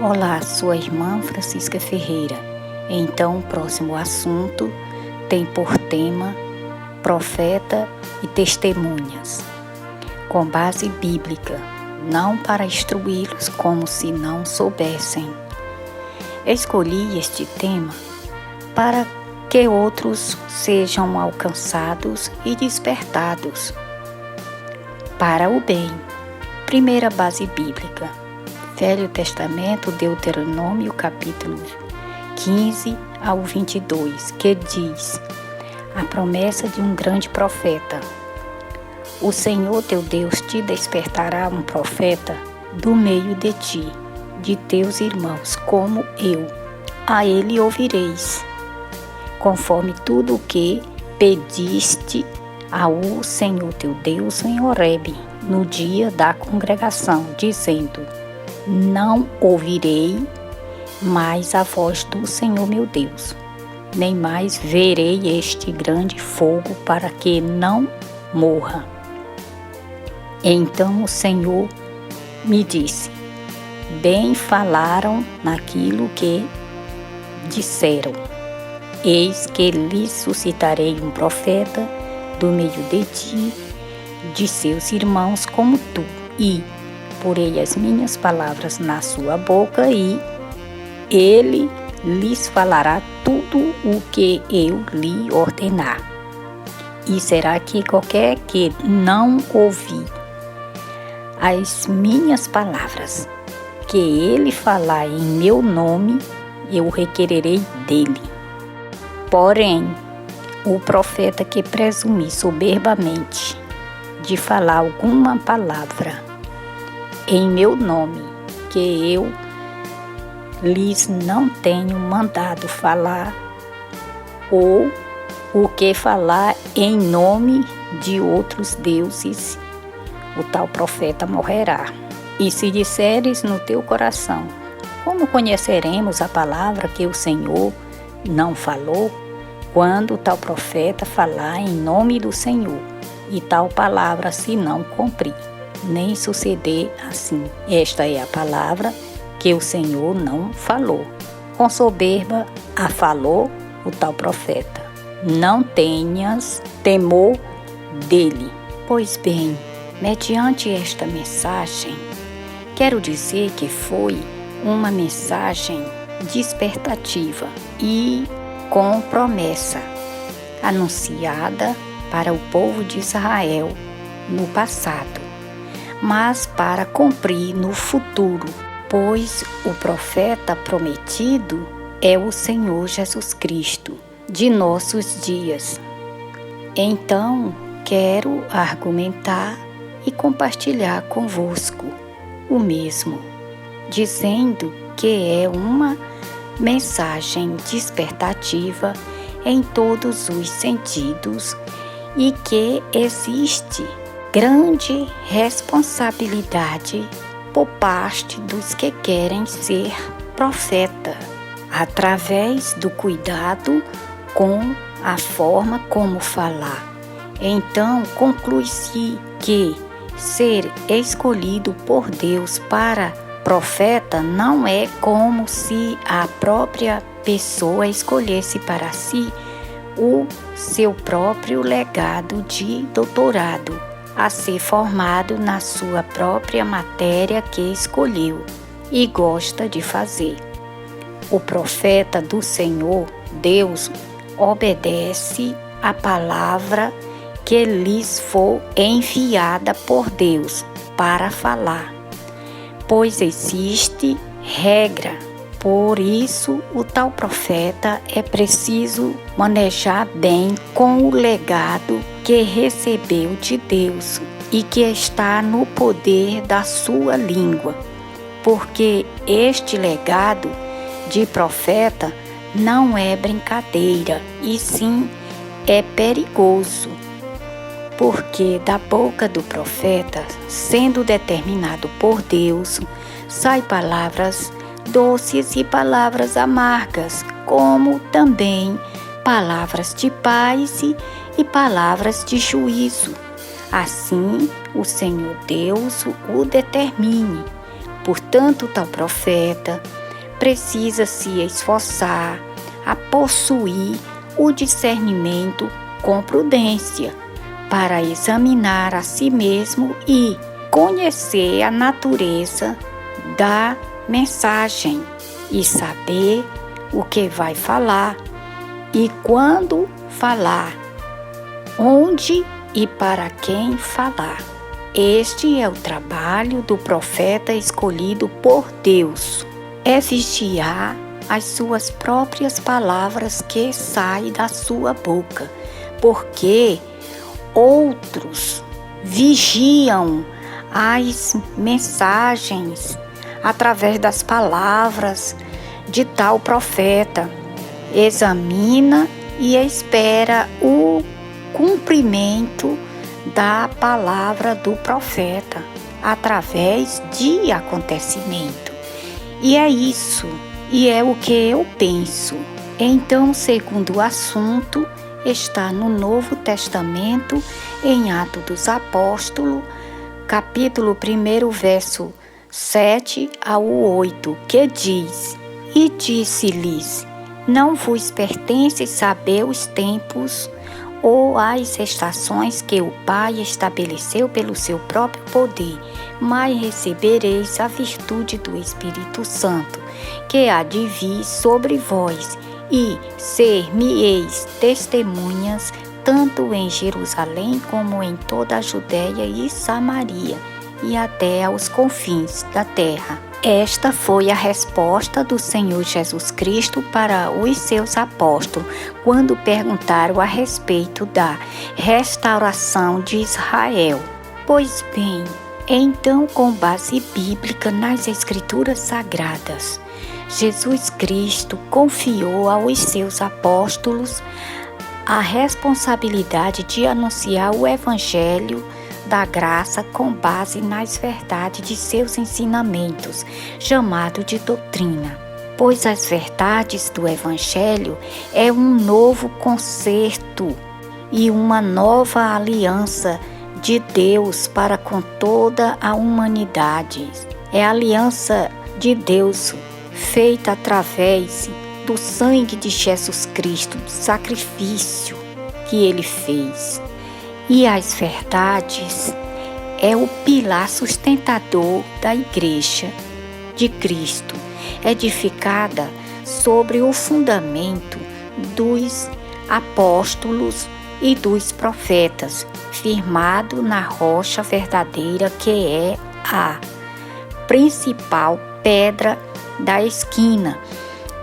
Olá, sua irmã Francisca Ferreira. Então, o próximo assunto tem por tema profeta e testemunhas, com base bíblica, não para instruí-los como se não soubessem. Escolhi este tema para que outros sejam alcançados e despertados para o bem. Primeira base bíblica, Velho Testamento, Deuteronômio, capítulo 15 ao 22, que diz a promessa de um grande profeta. O Senhor teu Deus te despertará um profeta do meio de ti, de teus irmãos, como eu. A ele ouvireis, conforme tudo o que pediste ao Senhor teu Deus em Horebe, no dia da congregação, dizendo: não ouvirei mais a voz do Senhor meu Deus, nem mais verei este grande fogo para que não morra. Então o Senhor me disse: bem falaram naquilo que disseram. Eis que lhes suscitarei um profeta do meio de ti, de seus irmãos como tu, e porei as minhas palavras na sua boca, e ele lhes falará tudo o que eu lhe ordenar. E será que qualquer que não ouvir as minhas palavras, que ele falar em meu nome, eu requererei dele. Porém, o profeta que presumir soberbamente de falar alguma palavra em meu nome, que eu lhes não tenho mandado falar, ou o que falar em nome de outros deuses, o tal profeta morrerá. E se disseres no teu coração: como conheceremos a palavra que o Senhor não falou? Quando o tal profeta falar em nome do Senhor, e tal palavra se não cumprir, nem suceder assim. Esta é a palavra que o Senhor não falou. Com soberba a falou o tal profeta. Não tenhas temor dele. Pois bem, mediante esta mensagem, quero dizer que foi uma mensagem despertativa e com promessa, anunciada para o povo de Israel no passado, mas para cumprir no futuro, pois o profeta prometido é o Senhor Jesus Cristo, de nossos dias. Então, quero argumentar e compartilhar convosco o mesmo, dizendo que é uma mensagem despertativa em todos os sentidos e que existe grande responsabilidade por parte dos que querem ser profeta, através do cuidado com a forma como falar. Então, conclui-se que ser escolhido por Deus para profeta não é como se a própria pessoa escolhesse para si o seu próprio legado de doutorado a ser formado na sua própria matéria que escolheu e gosta de fazer. O profeta do Senhor, Deus, obedece a palavra que lhes for enviada por Deus para falar, pois existe regra. Por isso, o tal profeta é preciso manejar bem com o legado que recebeu de Deus e que está no poder da sua língua, porque este legado de profeta não é brincadeira, e sim é perigoso, porque da boca do profeta, sendo determinado por Deus, saem palavras doces e palavras amargas, como também palavras de paz e palavras de juízo. Assim, o Senhor Deus o determine, Portanto, tal profeta precisa se esforçar a possuir o discernimento com prudência para examinar a si mesmo e conhecer a natureza da mensagem e saber o que vai falar e quando falar, onde e para quem falar. Este é o trabalho do profeta escolhido por Deus. É vigiar as suas próprias palavras que saem da sua boca, porque outros vigiam as mensagens através das palavras de tal profeta. Examina e espera o cumprimento da palavra do profeta através de acontecimento. E é isso, e é o que eu penso. Então, o segundo assunto está no Novo Testamento, em Atos dos Apóstolos, capítulo 1, verso 7 ao 8, que diz: E disse-lhes: Não vos pertence saber os tempos ou as estações que o Pai estabeleceu pelo seu próprio poder, mas recebereis a virtude do Espírito Santo, que há de vir sobre vós, e ser-me-eis testemunhas, tanto em Jerusalém como em toda a Judéia e Samaria, e até aos confins da terra. Esta foi a resposta do Senhor Jesus Cristo para os seus apóstolos, quando perguntaram a respeito da restauração de Israel. Pois bem, então, com base bíblica nas Escrituras Sagradas, Jesus Cristo confiou aos seus apóstolos a responsabilidade de anunciar o Evangelho da graça com base nas verdades de seus ensinamentos, chamado de doutrina. Pois as verdades do Evangelho é um novo concerto e uma nova aliança de Deus para com toda a humanidade. É a aliança de Deus feita através do sangue de Jesus Cristo, do sacrifício que Ele fez. E as verdades é o pilar sustentador da Igreja de Cristo, edificada sobre o fundamento dos apóstolos e dos profetas, firmado na rocha verdadeira que é a principal pedra da esquina,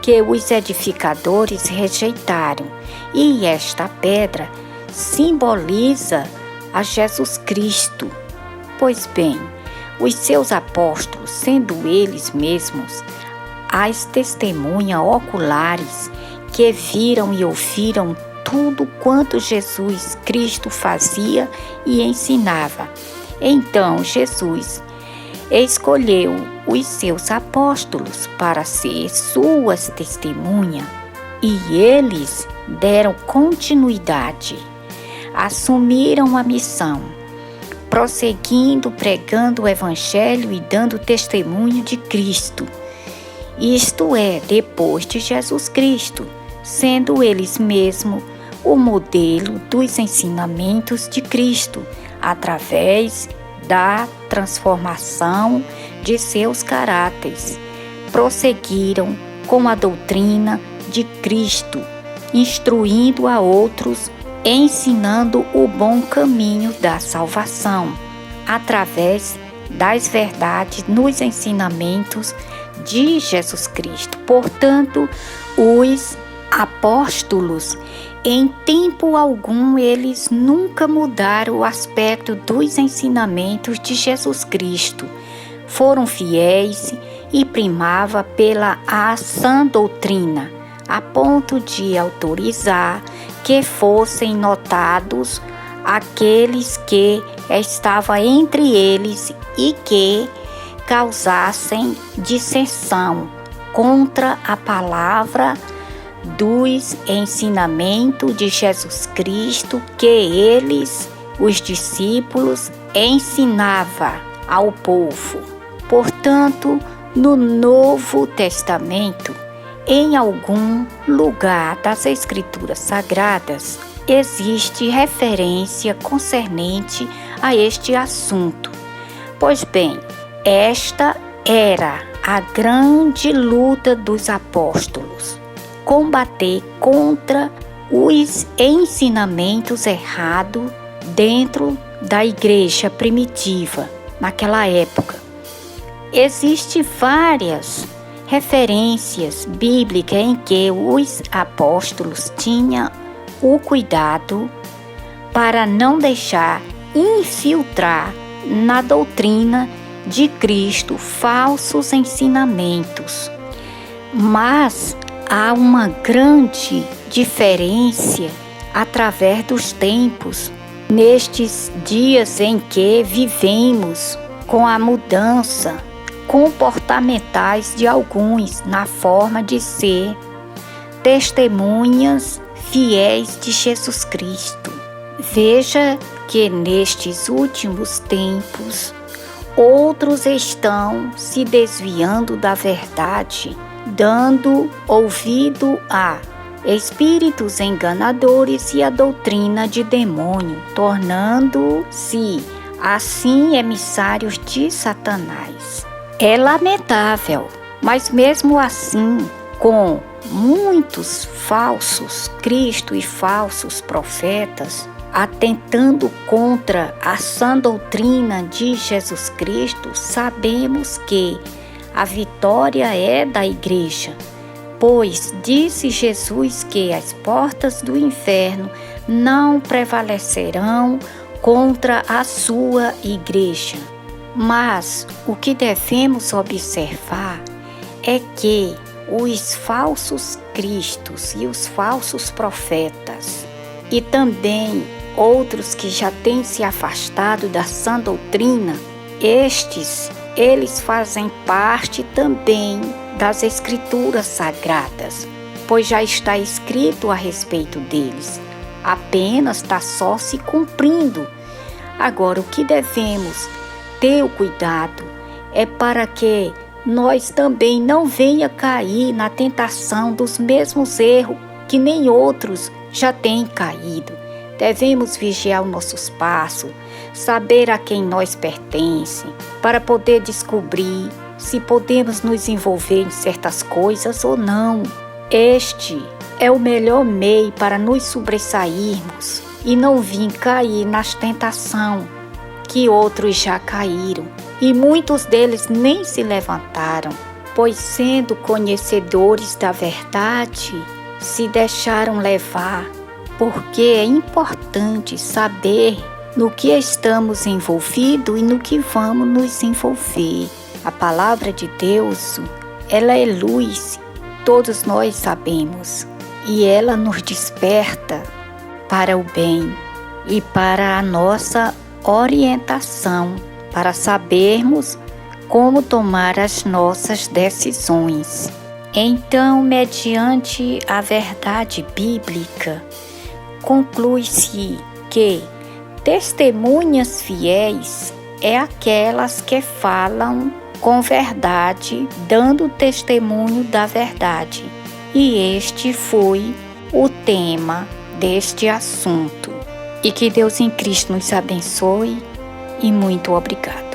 que os edificadores rejeitaram. E esta pedra simboliza a Jesus Cristo. Pois bem, os seus apóstolos, sendo eles mesmos as testemunhas oculares que viram e ouviram tudo quanto Jesus Cristo fazia e ensinava. Então Jesus escolheu os seus apóstolos para ser suas testemunhas e eles deram continuidade. Assumiram a missão, prosseguindo, pregando o Evangelho e dando testemunho de Cristo. Isto é, depois de Jesus Cristo, sendo eles mesmos o modelo dos ensinamentos de Cristo, através da transformação de seus caráteres. Prosseguiram com a doutrina de Cristo, instruindo a outros, ensinando o bom caminho da salvação, através das verdades nos ensinamentos de Jesus Cristo. Portanto, os apóstolos, em tempo algum, eles nunca mudaram o aspecto dos ensinamentos de Jesus Cristo. Foram fiéis e primava pela sã doutrina, a ponto de autorizar que fossem notados aqueles que estavam entre eles e que causassem dissensão contra a palavra dos ensinamentos de Jesus Cristo que eles, os discípulos, ensinavam ao povo. Portanto, no Novo Testamento, em algum lugar das Escrituras Sagradas, existe referência concernente a este assunto. Pois bem, esta era a grande luta dos apóstolos: combater contra os ensinamentos errados dentro da igreja primitiva naquela época. Existem várias referências bíblicas em que os apóstolos tinham o cuidado para não deixar infiltrar na doutrina de Cristo falsos ensinamentos. Mas há uma grande diferença através dos tempos, nestes dias em que vivemos, com a mudança comportamentais de alguns na forma de ser testemunhas fiéis de Jesus Cristo. Veja que nestes últimos tempos, outros estão se desviando da verdade, dando ouvido a espíritos enganadores e a doutrina de demônio, tornando-se assim emissários de Satanás. É lamentável, mas mesmo assim, com muitos falsos Cristo e falsos profetas atentando contra a sã doutrina de Jesus Cristo, sabemos que a vitória é da igreja, pois disse Jesus que as portas do inferno não prevalecerão contra a sua igreja. Mas o que devemos observar é que os falsos cristos e os falsos profetas, e também outros que já têm se afastado da sã doutrina, eles fazem parte também das Escrituras Sagradas, pois já está escrito a respeito deles, apenas está só se cumprindo. Agora, o que devemos ter o cuidado é para que nós também não venha cair na tentação dos mesmos erros que nem outros já têm caído. Devemos vigiar os nossos passos, saber a quem nós pertencemos, para poder descobrir se podemos nos envolver em certas coisas ou não. Este é o melhor meio para nos sobressairmos e não vir cair nas tentações que outros já caíram, e muitos deles nem se levantaram, pois sendo conhecedores da verdade, se deixaram levar, porque é importante saber no que estamos envolvidos e no que vamos nos envolver. A palavra de Deus, ela é luz, todos nós sabemos, e ela nos desperta para o bem e para a nossa orientação, para sabermos como tomar as nossas decisões. Então, mediante a verdade bíblica, conclui-se que testemunhas fiéis é aquelas que falam com verdade, dando testemunho da verdade. E este foi o tema deste assunto. E que Deus em Cristo nos abençoe e muito obrigado.